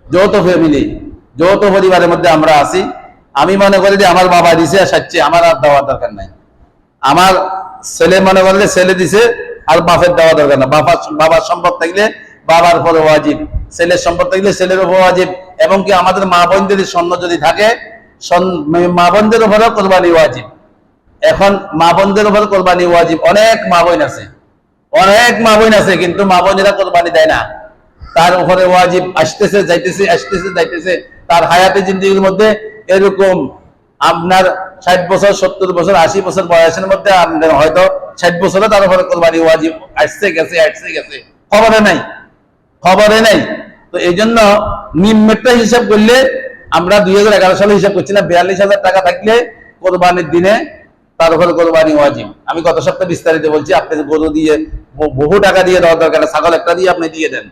যৌথ ফ্যামিলি, যৌথ পরিবারের মধ্যে আমরা আছি। আমি মনে করি যে আমার বাবা দিছে সাচ্ছে, আমার আর দেওয়ার দরকার নাই। আমার ছেলে মনে করলে ছেলে দিছে, আর বাপের দেওয়া দরকার না। বাবার সম্পদ থাকলে বাবার উপরে ওয়াজিব, ছেলের সম্পদ থাকলে ছেলের উপর ওয়াজিব, এবং কি আমাদের মা বোনদের স্বর্ণ যদি থাকে মা বোনদের উপরেও কোরবানি ওয়াজিব। এখন মা বোনদের উপর কোরবানি ওয়াজিব। অনেক মা বোন আছে, অনেক মা বোন আছে, কিন্তু মা বোনেরা কোরবানি দেয় না। তার উপরে ওয়াজিব আসতেছে যাইতেছে, আসতেছে যাইতেছে। তার হায়াতে জিন্দেগির মধ্যে এরকম আপনার 60 বছর 70 বছর 80 বছর বয়সের মধ্যে আপনার হয়তো 60 বছরে তার উপরে কোরবানি ওয়াজিব আসছে গেছে, আসছে গেছে, খবরে নাই, খবরে নাই। তো এই জন্য নিম্নটা হিসাব করলে আমরা 2011 সালে হিসাব করছিলাম 42,000 টাকা থাকলে কোরবানির দিনে তার উপরে কোরবানি ওয়াজিব। আমি গত সপ্তাহে বিস্তারিত বলছি। আপনি গরু দিয়ে বহু টাকা দিয়ে দেওয়ার দরকার, ছাগল একটা দিয়ে আপনি দিয়ে দেন।